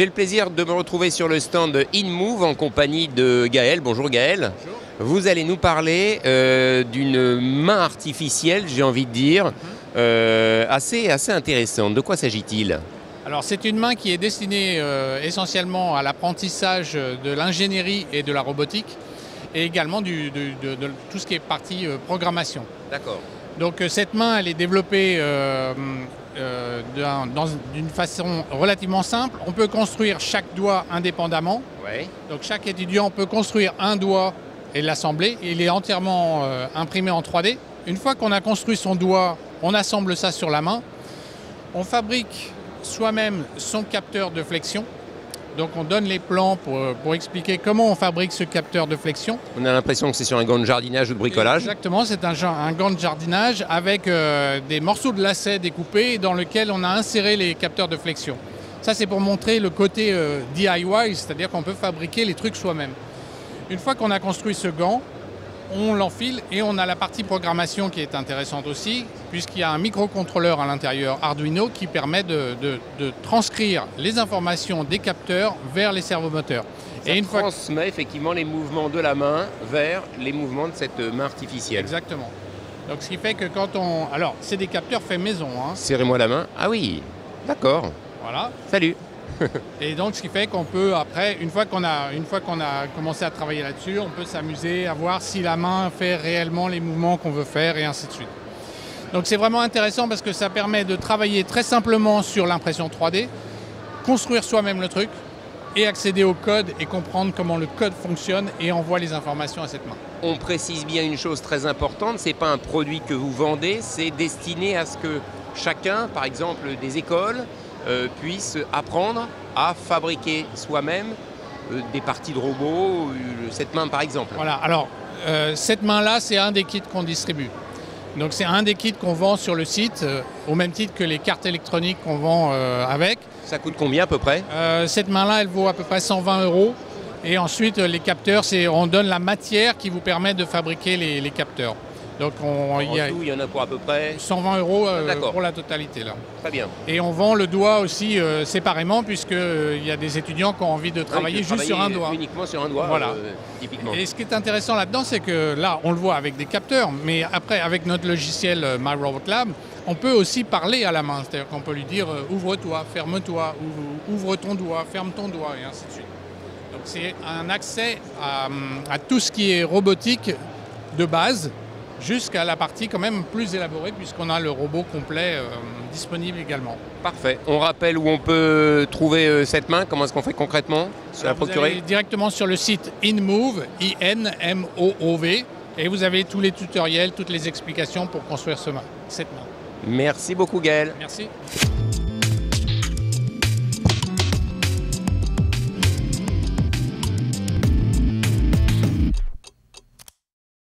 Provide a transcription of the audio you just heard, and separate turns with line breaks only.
J'ai le plaisir de me retrouver sur le stand InMove en compagnie de Gaël. Bonjour Gaël.
Bonjour.
Vous allez nous parler d'une main artificielle, j'ai envie de dire, assez intéressante. De quoi s'agit-il?
Alors c'est une main qui est destinée essentiellement à l'apprentissage de l'ingénierie et de la robotique et également de tout ce qui est partie programmation.
D'accord.
Donc cette main elle est développée d'une façon relativement simple. On peut construire chaque doigt indépendamment.
Ouais.
Donc chaque étudiant peut construire un doigt et l'assembler. Il est entièrement imprimé en 3D. Une fois qu'on a construit son doigt, on assemble ça sur la main. On fabrique soi-même son capteur de flexion. Donc on donne les plans pour expliquer comment on fabrique ce capteur de flexion.
On a l'impression que c'est sur un gant de jardinage ou de bricolage.
Exactement, c'est un gant de jardinage avec des morceaux de lacet découpés dans lequel on a inséré les capteurs de flexion. Ça c'est pour montrer le côté DIY, c'est-à-dire qu'on peut fabriquer les trucs soi-même. Une fois qu'on a construit ce gant, on l'enfile et on a la partie programmation qui est intéressante aussi, puisqu'il y a un microcontrôleur à l'intérieur Arduino qui permet de transcrire les informations des capteurs vers les servomoteurs.
Ça transmet effectivement les mouvements de la main vers les mouvements de cette main artificielle.
Exactement. Donc ce qui fait que quand on... Alors, c'est des capteurs faits maison. Hein.
Serrez-moi la main. Ah oui, d'accord.
Voilà.
Salut.
Et donc ce qui fait qu'on peut après, une fois qu'on a commencé à travailler là-dessus, on peut s'amuser à voir si la main fait réellement les mouvements qu'on veut faire et ainsi de suite. Donc c'est vraiment intéressant parce que ça permet de travailler très simplement sur l'impression 3D, construire soi-même le truc et accéder au code et comprendre comment le code fonctionne et envoie les informations à cette main.
On précise bien une chose très importante, c'est pas un produit que vous vendez, c'est destiné à ce que chacun, par exemple des écoles, puisse apprendre à fabriquer soi-même des parties de robots, cette main par exemple.
Voilà, alors cette main-là, c'est un des kits qu'on distribue. Donc c'est un des kits qu'on vend sur le site, au même titre que les cartes électroniques qu'on vend avec.
Ça coûte combien à peu près?
Cette main-là, elle vaut à peu près 120 €. Et ensuite, les capteurs, on donne la matière qui vous permet de fabriquer les capteurs. Donc
il y en a pour à peu près
120 € pour la totalité là.
Très bien.
Et on vend le doigt aussi séparément puisqu'il y a des étudiants qui ont envie de travailler juste sur un doigt.
Uniquement sur un doigt,
voilà.
Typiquement.
Et ce qui est intéressant là-dedans, c'est que là, on le voit avec des capteurs, mais après, avec notre logiciel MyRobotLab, on peut aussi parler à la main. C'est-à-dire qu'on peut lui dire ouvre-toi, ferme-toi, ouvre ton doigt, ferme ton doigt, et ainsi de suite. Donc c'est un accès à tout ce qui est robotique de base, jusqu'à la partie quand même plus élaborée puisqu'on a le robot complet disponible également.
Parfait. On rappelle où on peut trouver cette main, comment est-ce qu'on fait concrètement?
Vous allez directement sur le site InMove, I-N-M-O-O-V, et vous avez tous les tutoriels, toutes les explications pour construire cette main.
Merci beaucoup Gaël.
Merci.